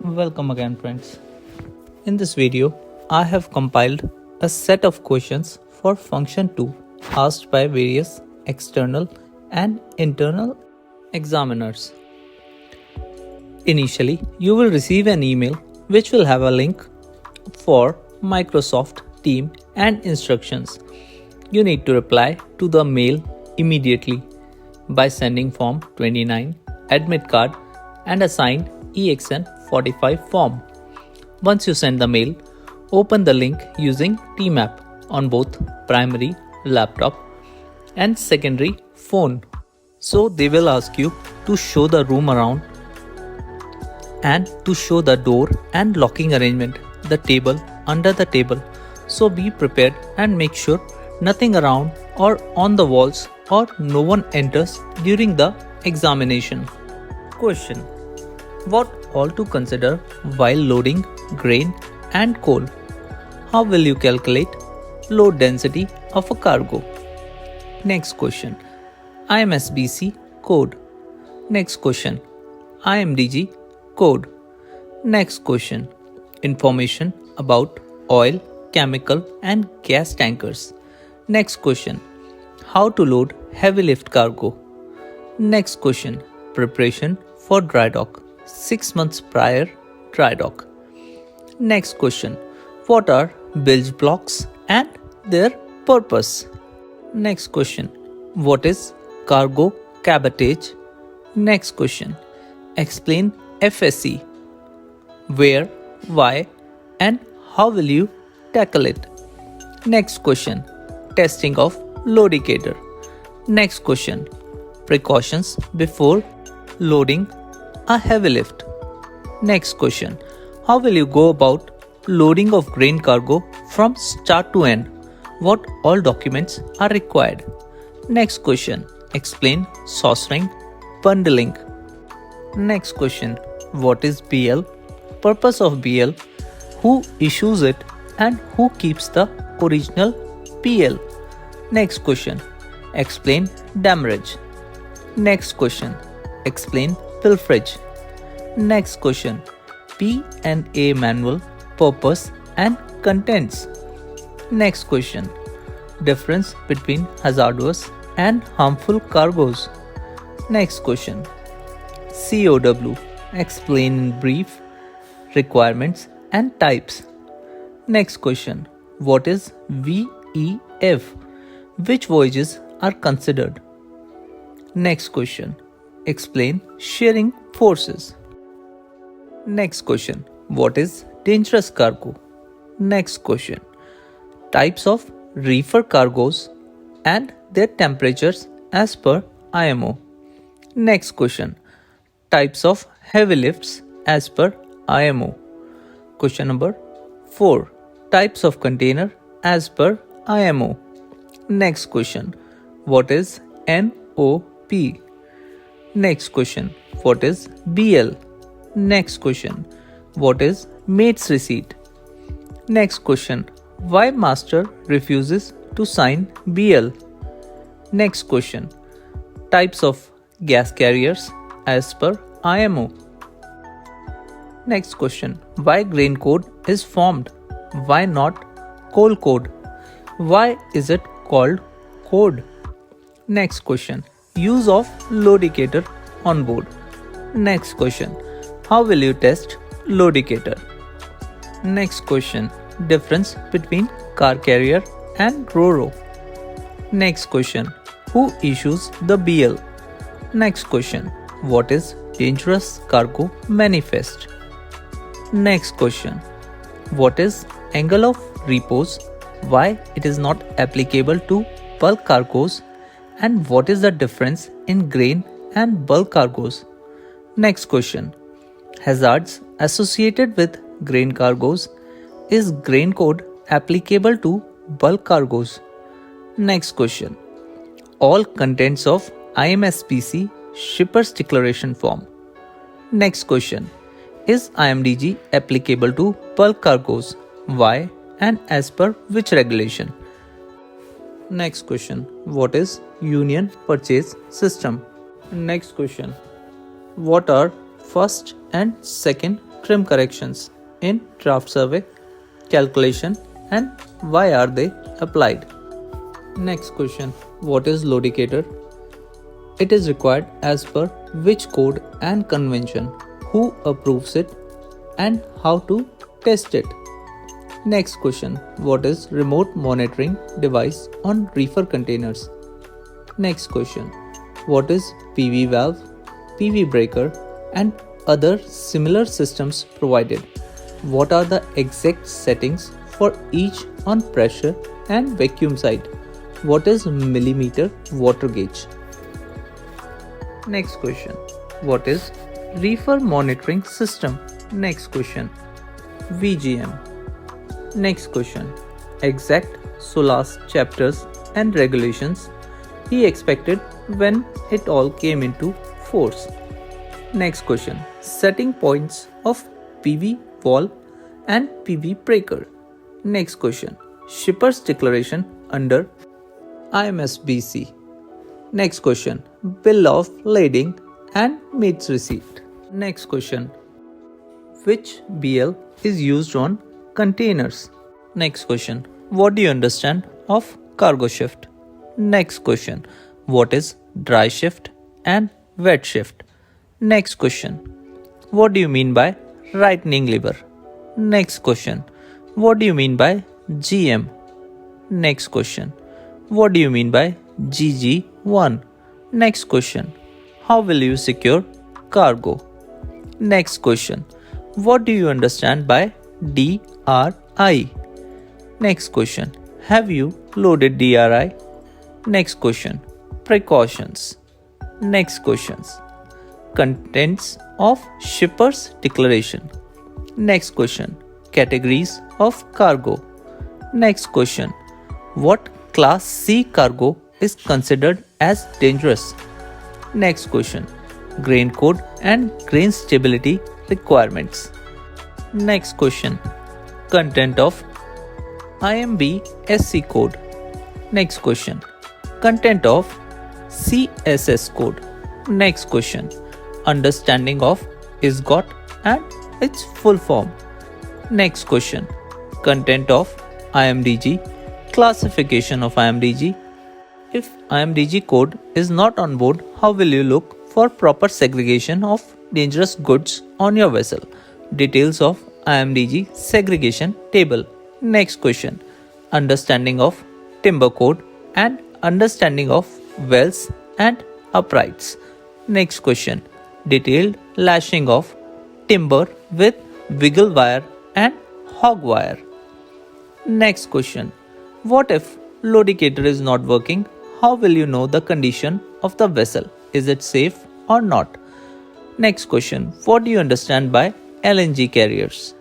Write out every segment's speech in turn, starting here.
Welcome again, friends. In this video, I have compiled a set of questions for function 2 asked by various external and internal examiners. Initially, you will receive an email which will have a link for Microsoft Teams and instructions. You need to reply to the mail immediately by sending Form 29, admit card, and a signed EXN45 form. Once you send the mail, open the link using TMAP on both primary laptop and secondary phone. So they will ask you to show the room around and to show the door and locking arrangement, the table, under the table. So be prepared and make sure nothing around or on the walls or no one enters during the examination. Question: what all to consider while loading grain and coal? How will you calculate load density of a cargo? Next question: IMSBC code. Next question: IMDG code. Next question: information about oil, chemical and gas tankers. Next question: how to load heavy lift cargo. Next question: preparation for dry dock, 6 months prior dry dock. Next question: what are bilge blocks and their purpose? Next question: what is cargo cabotage? Next question: explain FSC. Where, why and how will you tackle it? Next question: testing of loadicator. Next question: precautions before loading a heavy lift. Next question: how will you go about loading of grain cargo from start to end? What all documents are required? Next question: explain saucering, bundling. Next question: what is BL? Purpose of BL? Who issues it and who keeps the original PL? Next question: explain damage. Next question: explain pilferage. Next question: P&A manual, purpose and contents. Next question: difference between hazardous and harmful cargoes. Next question: COW, explain in brief requirements and types. Next question: what is VEF? Which voyages are considered? Next question: explain shearing forces. Next question: what is dangerous cargo? Next question: types of reefer cargoes and their temperatures as per IMO. Next question: types of heavy lifts as per IMO. Question number 4: types of container as per IMO. Next question: what is NOP? Next question: what is BL? Next question: what is mate's receipt? Next question: why master refuses to sign BL? Next question: types of gas carriers as per IMO. Next question: why grain code is formed? Why not coal code? Why is it called code? Next question: use of loadicator on board. Next question: how will you test loadicator? Next question: difference between car carrier and ro-ro. Next question: who issues the BL? Next question: what is dangerous cargo manifest? Next question: what is angle of repose? Why it is not applicable to bulk cargoes? And what is the difference in grain and bulk cargoes? Next question: hazards associated with grain cargoes. Is grain code applicable to bulk cargoes? Next question: all contents of IMSBC Shippers Declaration Form. Next question: is IMDG applicable to bulk cargoes? Why and as per which regulation? Next question: what is union purchase system? Next question: what are first and second trim corrections in draft survey, calculation, and why are they applied? Next question. What is Lodicator? It is required as per which code and convention, who approves it, and how to test it. Next question. What is remote monitoring device on reefer containers? Next question. What is PV valve, PV breaker, and other similar systems provided? What are the exact settings for each on pressure and vacuum side? What is millimeter water gauge? Next question. What is reefer monitoring system? Next question. VGM. Next question. Exact SOLAS chapters and regulations he expected when it all came into force. Next question. Setting points of PV valve and PV breaker. Next question. Shipper's declaration under IMSBC. Next question. Bill of lading and meets receipt. Next question. Which BL is used on containers? Next question. What do you understand of cargo shift? Next question. What is dry shift and wet shift? Next question. What do you mean by rightening lever? Next question. What do you mean by GM? Next question. What do you mean by GG1? Next question. How will you secure cargo? Next question. What do you understand by DRI? Next question. Have you loaded DRI? Next question. Precautions. Next questions. Contents of shipper's declaration. Next question. Categories of cargo. Next question. What class C cargo is considered as dangerous? Next question. Grain code and grain stability requirements. Next question. Content of IMB SC code. Next question. Content of CSS code. Next question. Understanding of ISGOT and its full form. Next question. Content of IMDG. Classification of IMDG. If IMDG code is not on board, how will you look for proper segregation of dangerous goods on your vessel? Details of IMDG segregation table. Next question. Understanding of timber code and understanding of wells and uprights. Next question. Detailed lashing of timber with wiggle wire and hog wire. Next question. What if Lodicator is not working? How will you know the condition of the vessel? Is it safe or not? Next question. What do you understand by LNG carriers?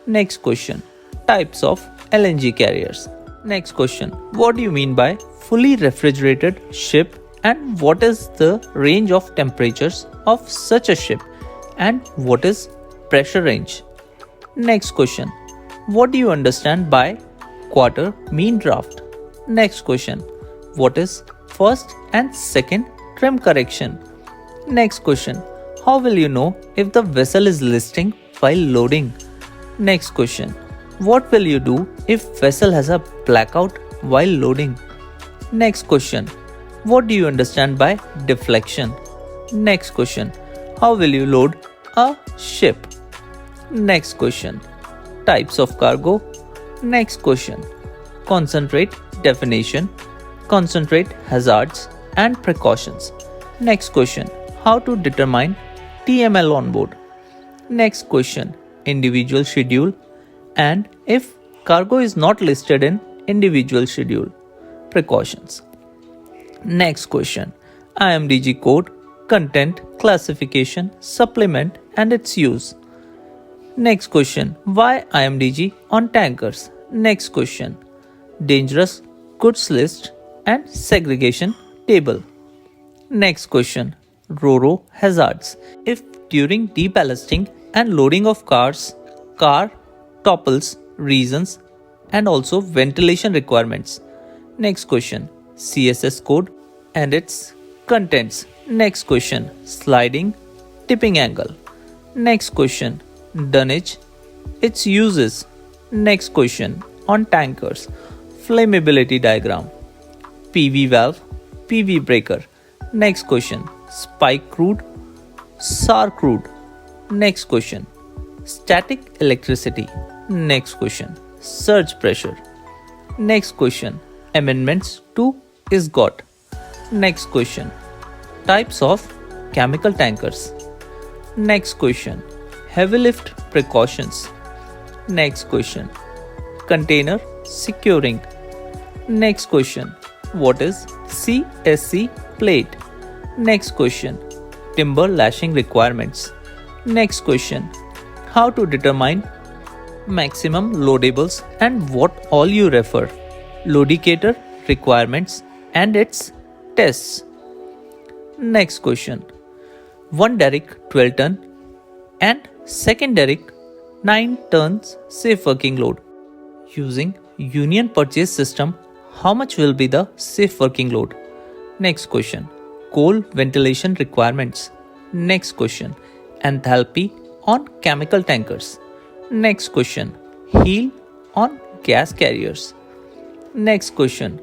Next question. Types of LNG carriers. Next question. What do you mean by fully refrigerated ship and what is the range of temperatures of such a ship and what is pressure range? Next question. What do you understand by quarter mean draft? Next question. What is first and second trim correction? Next question. How will you know if the vessel is listing while loading? Next question. What will you do if vessel has a blackout while loading? Next question. What do you understand by deflection? Next question. How will you load a ship? Next question. Types of cargo. Next question. Concentrate definition, concentrate hazards and precautions. Next question. How to determine TML on board. Next question. Individual schedule and if cargo is not listed in individual schedule. Precautions. Next question. IMDG code, content, classification, supplement and its use. Next question. Why IMDG on tankers? Next question. Dangerous goods list and segregation table. Next question. RoRo hazards. If during deballasting and loading of cars, car topples, reasons and also ventilation requirements. Next question. CSS code and its contents. Next question. Sliding tipping angle. Next question. Dunnage, its uses. Next question on tankers. Flammability diagram. PV valve, PV breaker. Next question. Spike crude, SAR crude. Next question. Static electricity. Next question. Surge pressure. Next question. Amendments to is got. Next question. Types of chemical tankers. Next question. Heavy lift precautions. Next question. Container securing. Next question. What is CSC plate? Next question. Timber lashing requirements. Next question. How to determine maximum loadables and what all you refer. Loadicator requirements and its tests. Next question. One derrick 12 ton and second derrick 9 tons safe working load. Using union purchase system, how much will be the safe working load? Next question. Coal ventilation requirements. Next question. Enthalpy on chemical tankers. Next question. Heel on gas carriers. Next question.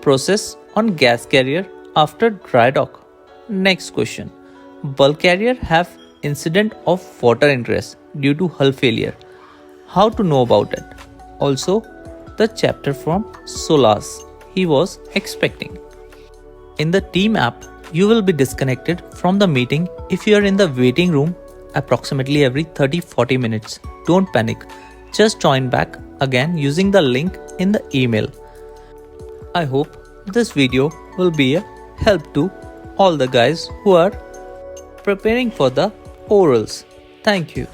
Process on gas carrier after dry dock. Next question. Bulk carrier have incident of water ingress due to hull failure. How to know about it? Also, the chapter from SOLAS he was expecting. In the team app, you will be disconnected from the meeting if you are in the waiting room approximately every 30-40 minutes. Don't panic. Just join back again using the link in the email. I hope this video will be a help to all the guys who are preparing for the orals. Thank you.